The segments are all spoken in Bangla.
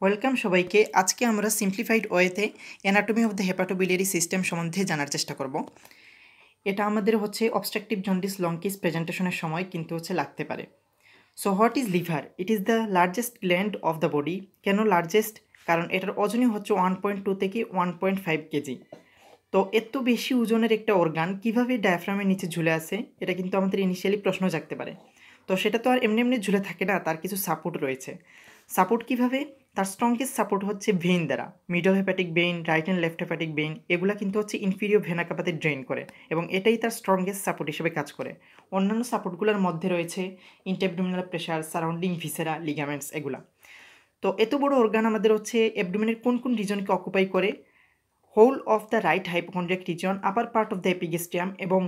ওয়েলকাম সবাইকে। আজকে আমরা সিম্পলিফাইড ওয়েতে anatomy of the hepatobiliary system সম্বন্ধে জানার চেষ্টা করব। এটা আমাদের অবস্ট্রাকটিভ জন্ডিস লং কেস প্রেজেন্টেশনের সময় কিন্তু লাগতে পারে। So what is liver? It is the largest gland of the body. কেন লার্জেস্ট? কারণ এটার ওজনই 1.2 থেকে 1.5 কেজি। তো এত বেশি ওজনের একটা অর্গান কীভাবে ডায়াফ্রামের নিচে ঝুলে আছে, এটা কিন্তু আমাদের ইনিশিয়ালি প্রশ্ন জাগতে পারে। তো সেটা তো আর এমনি এমনি ঝুলে থাকে না, তার কিছু সাপোর্ট রয়েছে। সাপোর্ট কীভাবে? তার স্ট্রংগেস্ট সাপোর্ট হচ্ছে ভেইন দ্বারা। Middle hepatic vein, right and left hepatic vein, এগুলা কিন্তু ইনফিরিয়র ভেনা কাপাতে ড্রেন করে এবং এটাই তার স্ট্রংগেস্ট সাপোর্ট হিসেবে কাজ করে। অন্যান্য সাপোর্টগুলোর মধ্যে রয়েছে intraabdominal pressure, surrounding viscera, ligaments, এগুলা। তো এত বড় অর্গান আমাদের অ্যাবডোমেনের কোন কোন রিজনকে অকুপাই করে? Whole of the right hypochondriac region, upper part of the epigastrium এবং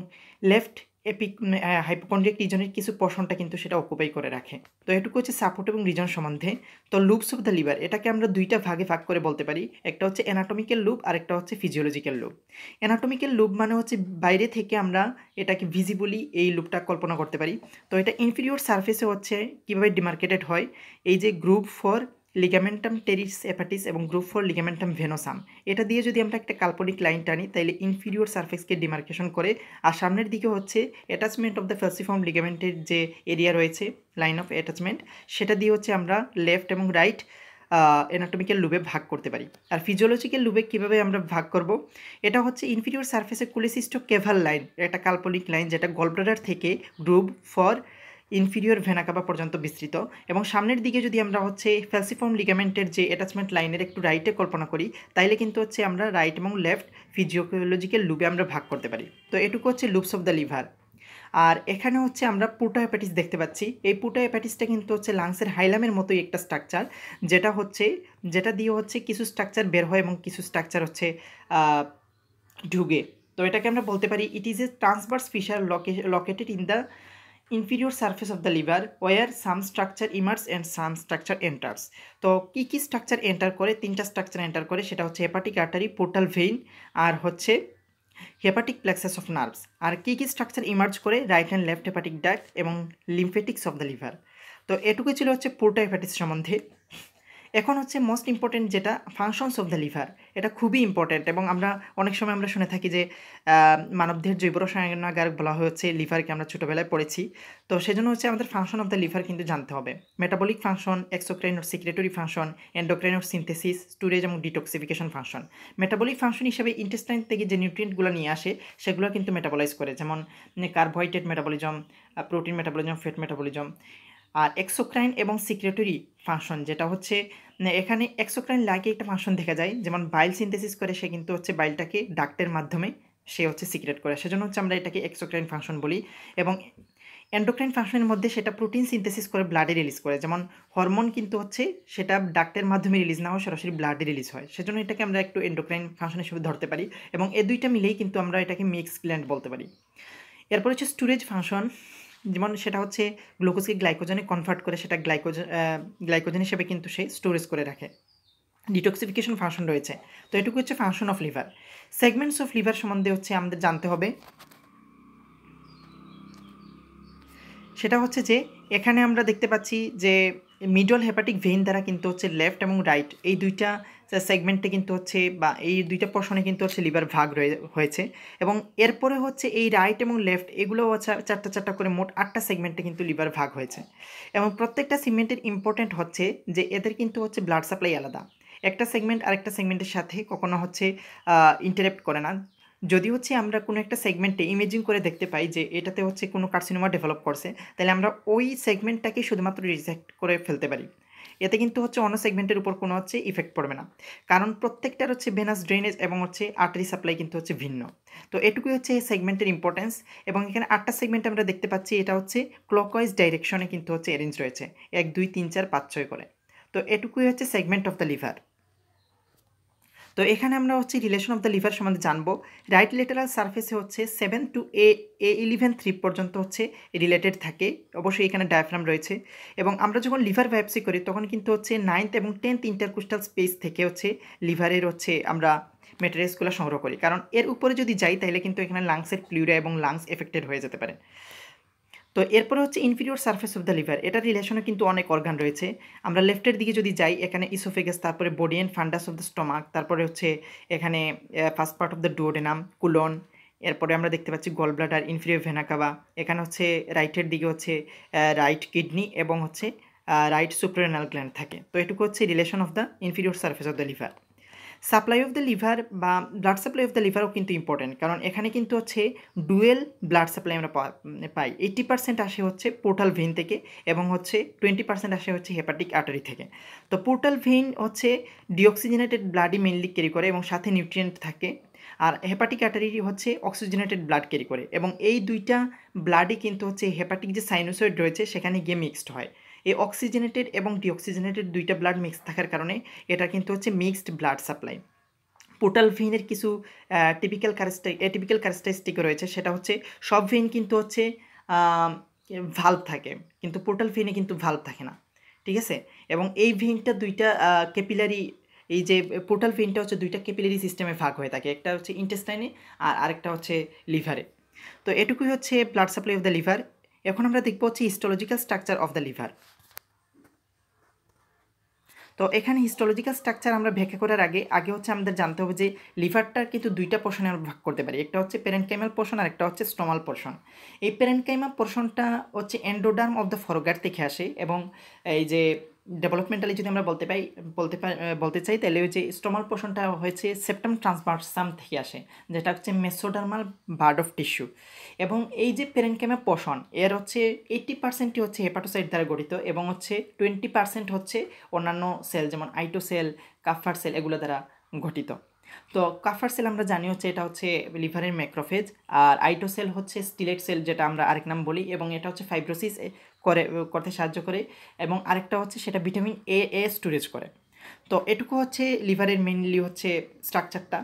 লেফট হাইপোকন্ড্রিয়াক রিজনের কিছু পোর্শনটা কিন্তু সেটা অকুপাই করে রাখে। তো এটুকু হচ্ছে সাপোর্ট এবং রিজন সম্বন্ধে। তো লুপস অফ দ্য লিভার, এটাকে আমরা দুইটা ভাগে ভাগ করে বলতে পারি। একটা হচ্ছে অ্যানাটমিক্যাল লুপ আর একটা হচ্ছে ফিজিওলজিক্যাল লুপ। অ্যানাটমিক্যাল লুপ মানে বাইরে থেকে আমরা এটাকে ভিজিবলি এই লুপটা কল্পনা করতে পারি। তো এটা ইনফিরিয়র সারফেসে কীভাবে ডিমার্কেটেড হয়, এই যে গ্রুপ ফর লিগামেন্টাম টেরিস হেপাটিস এবং গ্রুপ ফর লিগামেন্টাম ভেনোসাম, এটা দিয়ে যদি আমরা একটা কাল্পনিক লাইন টানি তাইলে ইনফিরিয়র সারফেসকে ডিমার্কেশন করে। আর সামনের দিকে অ্যাটাচমেন্ট অফ দ্য ফ্যালসিফর্ম লিগামেন্টের যে এরিয়া রয়েছে, লাইন অফ অ্যাটাচমেন্ট, সেটা দিয়ে আমরা লেফট এবং রাইট অ্যানাটমিক্যাল লুপে ভাগ করতে পারি। আর ফিজিওলজিক্যাল লুপে কীভাবে আমরা ভাগ করব? এটা ইনফিরিয়র সারফেসে কোলেসিস্ট কেভাল লাইন, একটা কাল্পনিক লাইন যেটা গলব্লাডার থেকে group for inferior vena CAVA পর্যন্ত বিস্তৃত। এবং সামনের দিকে যদি আমরা ফ্যালসিফর্ম লিগামেন্টের যে অ্যাটাচমেন্ট লাইনের একটু রাইটে কল্পনা করি, তাইলে কিন্তু আমরা রাইট এবং লেফট ফিজিওলজিক্যাল লুপে আমরা ভাগ করতে পারি। তো এটুকু লুপস অফ দ্য লিভার। আর এখানে আমরা পুটো হেপাটিস দেখতে পাচ্ছি। এই পুটো হেপাটিসটা কিন্তু লাংসের হাইলামের মতোই একটা স্ট্রাকচার, যেটা দিয়ে কিছু স্ট্রাকচার বের হয় এবং কিছু স্ট্রাকচার ঢুকে। তো এটাকে আমরা বলতে পারি it is a transverse fissure located in the inferior surface of the liver where some structure emerges and some structure enters. তো কি স্ট্রাকচার এন্টার করে? তিনটা স্ট্রাকচার এন্টার করে, সেটা হেপাটিক আর্টারি, পোর্টাল ভেইন আর হেপাটিক প্লেক্সাস অফ নার্ভস। আর কি স্ট্রাকচার ইমার্জ করে? Right and left hepatic duct এবং লিম্ফেটিক্স অফ দ্য লিভার। তো এটুকুই ছিল পোর্টো হেপাটিস সম্বন্ধে। এখন মোস্ট ইম্পর্টেন্ট যেটা ফাংশনস অফ দ্য লিভার, এটা খুবই ইম্পর্টেন্ট এবং আমরা অনেক সময় শুনে থাকি যে মানবদেহের জৈব রসায়নাগার বলা হচ্ছে লিভারকে, আমরা ছোটোবেলায় পড়েছি। তো সেজন্য আমাদের ফাংশন অফ দ্য লিভার কিন্তু জানতে হবে। Metabolic function, exocrine or secretory function, endocrine or synthesis, storage এবং ডিটক্সিফিকেশন ফাংশন। মেটাবলিক ফাংশন হিসেবে ইন্টেস্টাইন থেকে যে নিউট্রিয়েন্টগুলো নিয়ে আসে সেগুলো কিন্তু মেটাবলাইজ করে, যেমন carbohydrate metabolism, protein metabolism, fat metabolism. আর এক্সোক্রাইন এবং সিক্রেটরি ফাংশন যেটা এখানে এক্সোক্রাইন লাগে একটা ফাংশন দেখা যায়, যেমন বাইল সিনথেসিস করে, সে কিন্তু বাইলটাকে ডাক্টের মাধ্যমে সে সিক্রেট করে, সেজন্য আমরা এটাকে এক্সোক্রাইন ফাংশন বলি। এবং এন্ডোক্রাইন ফাংশনের মধ্যে সেটা প্রোটিন সিনথেসিস করে ব্লাডে রিলিজ করে, যেমন হরমোন কিন্তু সেটা ডাক্টের মাধ্যমে রিলিজ না হয়, সরাসরি ব্লাডে রিলিজ হয়, সেজন্য এটাকে আমরা একটু এন্ডোক্রাইন ফাংশন হিসেবে ধরতে পারি। এবং এই দুইটা মিলেই কিন্তু আমরা এটাকে মিক্স গ্ল্যান্ড বলতে পারি। এরপর স্টোরেজ ফাংশন, যেমন সেটা গ্লুকোজকে গ্লাইকোজেনে কনভার্ট করে, সেটা গ্লাইকোজেন হিসেবে কিন্তু সে স্টোরেজ করে রাখে। ডিটক্সিফিকেশন ফাংশন রয়েছে। তো এটুকু function of liver. Segments of liver সম্বন্ধে আমাদের জানতে হবে। সেটা যে এখানে আমরা দেখতে পাচ্ছি যে মিডল হেপাটিক ভেইন দ্বারা কিন্তু লেফট এবং রাইট এই দুইটা সেগমেন্টে কিন্তু বা এই দুইটা পোর্শনে কিন্তু লিভার ভাগ হয়েছে। এবং এরপরে এই রাইট এবং লেফট এগুলো চারটা চারটা করে মোট 8টা সেগমেন্টে কিন্তু লিভার ভাগ হয়েছে। এবং প্রত্যেকটা সেগমেন্টের ইম্পর্টেন্ট যে এদের কিন্তু ব্লাড সাপ্লাই আলাদা। একটা সেগমেন্ট আরেকটা সেগমেন্টের সাথে কখনো ইন্টারেক্ট করে না। যদি আমরা কোনো একটা সেগমেন্টে ইমেজিং করে দেখতে পাই যে এটাতে কোনো কার্সিনোমা ডেভেলপ করছে, তাহলে আমরা ওই সেগমেন্টটাকে শুধুমাত্র রিজেক্ট করে ফেলতে পারি। এতে কিন্তু অন্য সেগমেন্টের উপর কোনো ইফেক্ট পড়বে না, কারণ প্রত্যেকটার ভেনাস ড্রেনেজ এবং আর্টারি সাপ্লাই কিন্তু ভিন্ন। তো এটুকুই এই সেগমেন্টের ইম্পর্টেন্স। এবং এখানে 8টা সেগমেন্ট আমরা দেখতে পাচ্ছি, এটা ক্লকওয়াইজ ডাইরেকশনে কিন্তু অ্যারেঞ্জ রয়েছে, 1 2 3 4 5 6 করে। তো এটুকুই সেগমেন্ট অফ দ্য লিভার। তো এখানে আমরা রিলেশন অফ দ্য লিভার সম্বন্ধে জানবো। রাইট লেটারাল সারফেসে 7 to A11 3 পর্যন্ত রিলেটেড থাকে, অবশ্যই এখানে ডায়াফ্রাম রয়েছে। এবং আমরা যখন লিভার বায়োপসি করি তখন কিন্তু 9th এবং 10th ইন্টারকোস্টাল স্পেস থেকে লিভারের আমরা ম্যাটেরিয়ালসগুলো সংগ্রহ করি, কারণ এর উপরে যদি যাই তাহলে কিন্তু এখানে লাংসের প্লিউরা এবং লাংস এফেক্টেড হয়ে যেতে পারে। তো এরপরে হচ্ছে inferior surface of the liver, এটার রিলেশনে কিন্তু অনেক অর্গান রয়েছে। আমরা লেফটের দিকে যদি যাই, এখানে ইসোফেগাস, তারপরে body and fundus of the stomach, তারপরে হচ্ছে এখানে first part of the duodenum, colon, এরপরে আমরা দেখতে পাচ্ছি gall bladder, inferior vena cava, এখানে হচ্ছে রাইটের দিকে হচ্ছে রাইট কিডনি এবং হচ্ছে রাইট সুপ্রারেনাল গ্ল্যান্ড থাকে। তো এটুকু হচ্ছে relation of the inferior surface of the liver. Supply of the liver বা ব্লাড সাপ্লাই অফ দ্য লিভারও কিন্তু ইম্পর্টেন্ট, কারণ এখানে কিন্তু হচ্ছে ডুয়েল ব্লাড সাপ্লাই আমরা পাই। 80% আসে হচ্ছে পোর্টাল ভেইন থেকে এবং হচ্ছে 20% আসে হচ্ছে হেপাটিক আর্টারি থেকে। তো পোর্টাল ভেইন হচ্ছে ডিঅক্সিজেনেটেড ব্লাডই মেনলি ক্যারি করে এবং সাথে নিউট্রিয়েন্ট থাকে, আর হেপাটিক আর্টারি হচ্ছে অক্সিজেনেটেড ব্লাড ক্যারি করে, এবং এই দুইটা ব্লাডই কিন্তু হচ্ছে হেপাটিক যে সাইনোসয়েড রয়েছে সেখানে গিয়ে মিক্সড হয়। এই অক্সিজেনেটেড এবং ডিঅক্সিজেনেটেড দুইটা ব্লাড মিক্স থাকার কারণে এটা কিন্তু হচ্ছে মিক্সড ব্লাড সাপ্লাই। পোর্টাল ভেইনের কিছু এটিপিক্যাল ক্যারেক্টারিস্টিক রয়েছে, সেটা হচ্ছে সব ভেইন কিন্তু হচ্ছে ভাল্ব থাকে, কিন্তু পোর্টাল ভেইনে কিন্তু ভাল্ব থাকে না, ঠিক আছে। এবং এই ভেইনটা দুইটা ক্যাপিলারি, এই যে পোর্টাল ভেইনটা হচ্ছে দুইটা ক্যাপিলারি সিস্টেমে ভাগ হয়ে থাকে, একটা হচ্ছে ইন্টেস্টাইনে আর আরেকটা হচ্ছে লিভারে। তো এটুকুই হচ্ছে blood supply of the liver. এখন আমরা দেখবো হচ্ছে histological structure of the liver. তো এখানে হিস্টোলজিক্যাল স্ট্রাকচার আমরা ব্যাখ্যা করার আগে হচ্ছে আমাদের জানতে হবে যে লিভারটা কিন্তু দুইটা পোর্শনে আমরা ভাগ করতে পারি, একটা হচ্ছে প্যারেনকাইমাল পোর্শন আর একটা হচ্ছে স্টোমাল পোর্শন। এই প্যারেনকাইমাল পোর্শনটা হচ্ছে এন্ডোডার্ম অফ দ্য ফরগার্ড থেকে আসে, এবং এই যে ডেভেলপমেন্টালি যদি আমরা বলতে চাই তাহলে ওই যে স্টোমাল পোর্শনটা হয়েছে সেপ্টাম ট্রান্সভার্সাম থেকে আসে, যেটা হচ্ছে মেসোডার্মাল বার্ড অফ টিস্যু। এবং এই যে প্যারেনকাইমা পোর্শন এর হচ্ছে 80%ই হচ্ছে হেপাটোসাইট দ্বারা গঠিত, এবং হচ্ছে 20% হচ্ছে অন্যান্য সেল যেমন আইটোসেল, কাফার সেল এগুলো দ্বারা গঠিত। তো কাফার সেল আমরা জানি হচ্ছে এটা হচ্ছে লিভারের ম্যাক্রোফেজ, আর আইটোসেল হচ্ছে স্টিলেট সেল যেটা আমরা আরেক নাম বলি, এবং এটা হচ্ছে ফাইব্রোসিস করতে সাহায্য করে, এবং আরেকটা হচ্ছে সেটা ভিটামিন এ স্টোরেজ করে। তো এটুকু হচ্ছে লিভারের মেইনলি হচ্ছে স্ট্রাকচারটা।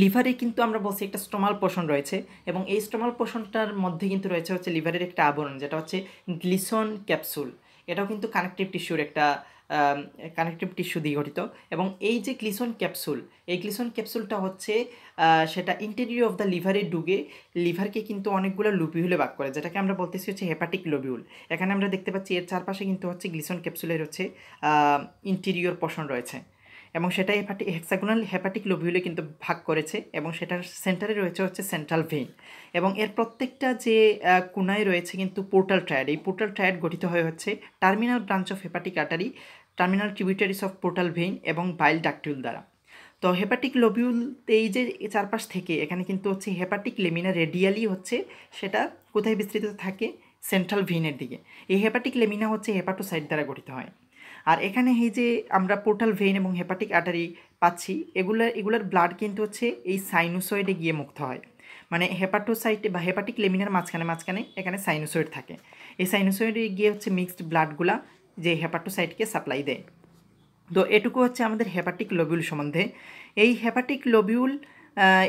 লিভারে কিন্তু আমরা বলছি একটা স্টোমাল পোর্শন রয়েছে, এবং এই স্টোমাল পোর্শনটার মধ্যে কিন্তু রয়েছে হচ্ছে লিভারের একটা আবরণ যেটা হচ্ছে গ্লিসন ক্যাপসুল। এটাও কিন্তু কানেকটিভ টিস্যুর একটা কানেকটিভ টিস্যু দিয়ে গঠিত, এবং এই যে গ্লিসন ক্যাপসুল, এই গ্লিসন ক্যাপসুলটা হচ্ছে সেটা ইন্টেরিয়র অফ দ্য লিভারে ঢুকে লিভারকে কিন্তু অনেকগুলো লুবিউলে ভাগ করে, যেটাকে আমরা বলতেছি হচ্ছে হেপাটিক লোবিউল। এখানে আমরা দেখতে পাচ্ছি এর চারপাশে কিন্তু হচ্ছে গ্লিসন ক্যাপসুলের হচ্ছে ইন্টেরিয়র পোর্শন রয়েছে, এবং সেটা হেক্সাগোনাল হেপাটিক লোবিউলে কিন্তু ভাগ করেছে, এবং সেটার সেন্টারে রয়েছে হচ্ছে সেন্ট্রাল ভেইন, এবং এর প্রত্যেকটা যে কোনায় রয়েছে কিন্তু পোর্টাল ট্রায়াড। এই পোর্টাল ট্রায়াড গঠিত হয়ে হচ্ছে terminal branch of hepatic artery, terminal tributaries of portal vein এবং বাইল ডাকটিউল দ্বারা। তো হেপাটিক লোবিউল এই যে চারপাশ থেকে এখানে কিন্তু হচ্ছে হেপাটিক লেমিনা রেডিয়ালি হচ্ছে সেটা কোথায় বিস্তৃত থাকে, সেন্ট্রাল ভেইনের দিকে। এই হেপাটিক লেমিনা হচ্ছে হেপাটোসাইট দ্বারা গঠিত হয়। আর এখানে এই যে আমরা পোর্টাল ভেইন এবং হেপাটিক আর্টারি পাচ্ছি, এগুলার ব্লাড কিন্তু হচ্ছে এই সাইনোসয়েডে গিয়ে মুক্ত হয়, মানে হেপাটোসাইটে বা হেপাটিক লেমিনার মাঝখানে এখানে সাইনোসয়েড থাকে। এই সাইনোসয়েডে গিয়ে হচ্ছে মিক্সড ব্লাডগুলা যে হেপাটোসাইটকে সাপ্লাই দেয়। তো এটুকু হচ্ছে আমাদের হেপাটিক লোবিউল সম্বন্ধে। এই হেপাটিক লোবিউল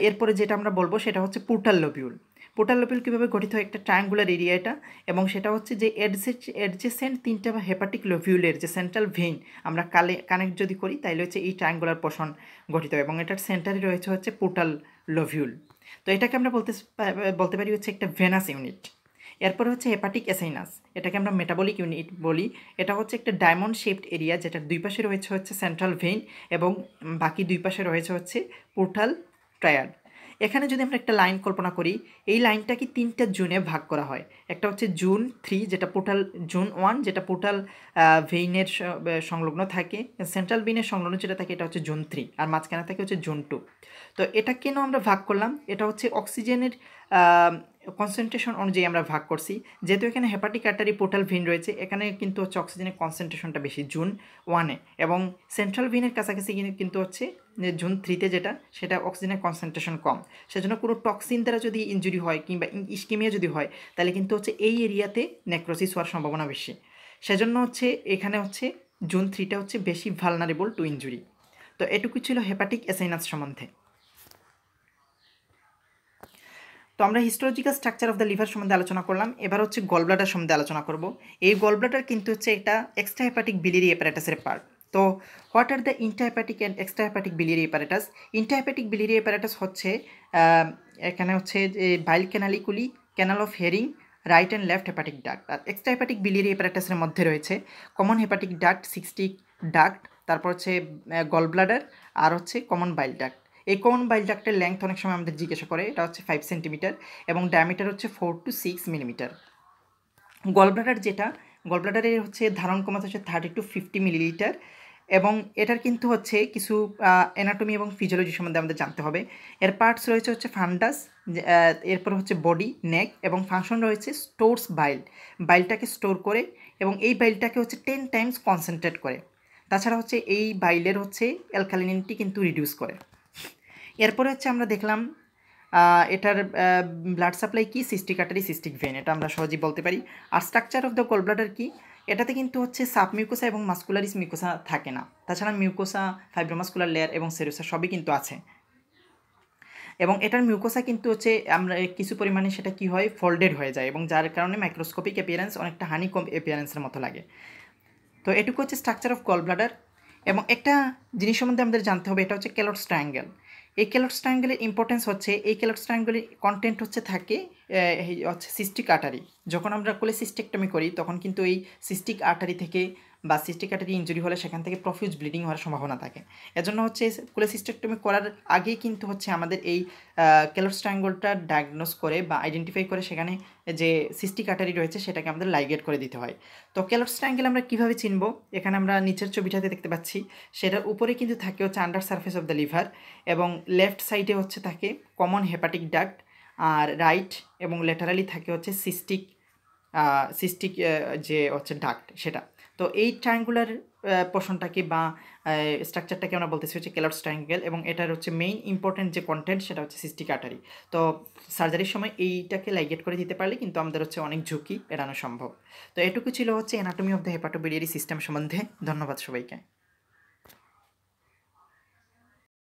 এরপরে যেটা আমরা বলবো সেটা হচ্ছে পোর্টাল লোবিউল। পোর্টাল লোবিউল কীভাবে গঠিত হয়, একটা ট্রায়াঙ্গুলার এরিয়া এটা, এবং সেটা হচ্ছে যে অ্যাডজেসেন্ট তিনটা হেপাটিক লোবিউলের যে সেন্ট্রাল ভেইন আমরা কানেক্ট যদি করি তাহলে হচ্ছে এই ট্রায়াঙ্গুলার পোর্শন গঠিত হয়, এবং এটার সেন্টারে রয়েছে হচ্ছে পোর্টাল লোবিউল। তো এটাকে আমরা বলতে পারি হচ্ছে একটা ভেনাস ইউনিট। এরপর হচ্ছে হেপাটিক অ্যাসাইনাস, এটাকে আমরা মেটাবলিক ইউনিট বলি। এটা হচ্ছে একটা ডায়মন্ড শেপড এরিয়া, যেটার দুই পাশে রয়েছে হচ্ছে সেন্ট্রাল ভেইন, এবং বাকি দুই পাশে রয়েছে হচ্ছে পোর্টাল ট্রায়াড। এখানে যদি আমরা একটা লাইন কল্পনা করি, এই লাইনটাকে তিনটা জোনে ভাগ করা হয়। একটা হচ্ছে জোন 3 যেটা পোর্টাল, জোন 1 যেটা পোর্টাল ভেইনের সংলগ্ন থাকে, সেন্ট্রাল ভেইনের সংলগ্ন যেটা থাকে এটা হচ্ছে জোন 3, আর মাঝখানে থাকে হচ্ছে জোন 2। তো এটা কেন আমরা ভাগ করলাম, এটা হচ্ছে অক্সিজেনের কনসেন্ট্রেশন অনুযায়ী আমরা ভাগ করছি। যেহেতু এখানে হেপাটিক আর্টারি পোর্টাল ভেইন রয়েছে, এখানে কিন্তু হচ্ছে অক্সিজেনের কনসেন্ট্রেশনটা বেশি জোন 1-এ, এবং সেন্ট্রাল ভেইনের কাছাকাছি কিন্তু হচ্ছে জোন 3-তে যেটা সেটা অক্সিজেনের কনসেন্ট্রেশন কম। সেজন্য কোনো টক্সিন দ্বারা যদি ইনজুরি হয় কিংবা ইস্কেমিয়া যদি হয় তাহলে কিন্তু হচ্ছে এই এরিয়াতে নেক্রোসিস হওয়ার সম্ভাবনা বেশি। সেজন্য হচ্ছে এখানে হচ্ছে জোন 3টা হচ্ছে বেশি ভালনারেবল টু ইনজুরি। তো এটুকু ছিল হেপাটিক অ্যাসাইনাস সম্বন্ধে। তো আমরা histological structure of the liver সম্বন্ধে আলোচনা করলাম, এবার হচ্ছে গল ব্লাডার সম্বন্ধে আলোচনা করব। এই গল ব্লাডার কিন্তু হচ্ছে একটা এক্সট্রা হেপাটিক বিলিয়ারি অ্যাপারেটাসের পার্ট। তো what are the intrahepatic and extra hepatic biliary apparatus? Intrahepatic biliary apparatus হচ্ছে এখানে হচ্ছে যে bile canaliculi, canal of Hering right and left hepatic duct. আর এক্সট্রা হেপাটিক বিলিয়ারি অ্যাপারেটাসের মধ্যে রয়েছে common hepatic duct, cystic duct, তারপর হচ্ছে গল ব্লাডার, আর হচ্ছে কমন বাইল ডাক্ট। এই কমন বাইল ডাক্টের লেংথ অনেক সময় আমাদের জিজ্ঞাসা করে, এটা হচ্ছে 5 সেন্টিমিটার এবং ডায়ামিটার হচ্ছে 4 to 6 মিলিমিটার। গল ব্লাডার যেটা, গল ব্লাডারের হচ্ছে ধারণ ক্ষমতা হচ্ছে 30 to 50 মিলিলিটার এবং এটার কিন্তু হচ্ছে কিছু অ্যানাটমি এবং ফিজিওলজি সম্বন্ধে আমাদের জানতে হবে। এর পার্টস রয়েছে হচ্ছে ফান্ডাস, এরপর হচ্ছে বডি, নেক এবং ফাংশন রয়েছে স্টোরস বাইল, বাইলটাকে স্টোর করে এবং এই বাইলটাকে হচ্ছে 10 টাইমস কনসেন্ট্রেট করে। তাছাড়া হচ্ছে এই বাইলের হচ্ছে অ্যালকালিনিটি কিন্তু রিডিউস করে। এরপরে হচ্ছে আমরা দেখলাম এটার ব্লাড সাপ্লাই কি, সিস্টিক আর্টারি, সিস্টিক ভেন, এটা আমরা সহজেই বলতে পারি। আর structure of the gall bladder কি, এটাতে কিন্তু হচ্ছে সাবমিউকোসা এবং মাস্কুলারিস মিউকোসা থাকে না, তাছাড়া মিউকোসা, ফাইব্রোমাস্কুলার লেয়ার এবং সেরোসা সবই কিন্তু আছে। এবং এটার মিউকোসা কিন্তু হচ্ছে আমরা কিছু পরিমাণে সেটা কি হয়, ফোল্ডেড হয়ে যায় এবং যার কারণে মাইক্রোস্কোপিক অ্যাপিয়ারেন্স অনেকটা হানিকম অ্যাপিয়ারেন্সের মতো লাগে। তো এটুকু হচ্ছে স্ট্রাকচার অফ গল ব্লাডার। এবং একটা জিনিস সম্বন্ধে আমাদের জানতে হবে, এটা হচ্ছে ক্যালটস ট্রায়াঙ্গেল। এই ক্যালটস ট্রায়াঙ্গেলের ইম্পর্টেন্স হচ্ছে, এই ক্যালটস ট্রায়াঙ্গেলের কন্টেন্ট হচ্ছে থাকে হচ্ছে সিস্টিক আর্টারি। যখন আমরা কোলেসিস্টেক্টমি করি তখন কিন্তু এই সিস্টিক আর্টারি থেকে বা সিস্টিক আর্টারি ইনজুরি হলে সেখান থেকে প্রফিউজ ব্লিডিং হওয়ার সম্ভাবনা থাকে। এজন্য হচ্ছে কোলেসিস্টেক্টমি করার আগেই কিন্তু হচ্ছে আমাদের এই ক্যালটস ট্রায়াঙ্গেলটা ডায়াগনোস করে বা আইডেন্টিফাই করে সেখানে যে সিস্টিক আর্টারি রয়েছে সেটাকে আমাদের লাইগেট করে দিতে হয়। তো ক্যালটস ট্রায়াঙ্গেল আমরা কীভাবে চিনব, এখানে আমরা নিচের ছবিটাতে দেখতে পাচ্ছি, সেটার উপরে কিন্তু থাকে হচ্ছে under surface of the liver এবং লেফট সাইডে হচ্ছে থাকে কমন হেপাটিক ডাক্ট, আর রাইট এবং ল্যাটারালি থাকে হচ্ছে সিস্টিক সিস্টিক যে হচ্ছে ডাক্ট সেটা। তো এই ট্রায়াঙ্গুলার পোর্শনটাকে বা স্ট্রাকচারটাকে আমরা বলতেছি হচ্ছে ক্যালটস ট্রায়াঙ্গেল এবং এটার হচ্ছে মেইন ইম্পর্টেন্ট যে কন্টেন্ট সেটা হচ্ছে সিস্টিক আর্টারি। তো সার্জারির সময় এইটাকে লাইগেট করে দিতে পারলে কিন্তু আমাদের হচ্ছে অনেক ঝুঁকি এড়ানো সম্ভব। তো এটুকু ছিল হচ্ছে anatomy of the hepatobiliary system সম্বন্ধে। ধন্যবাদ সবাইকে।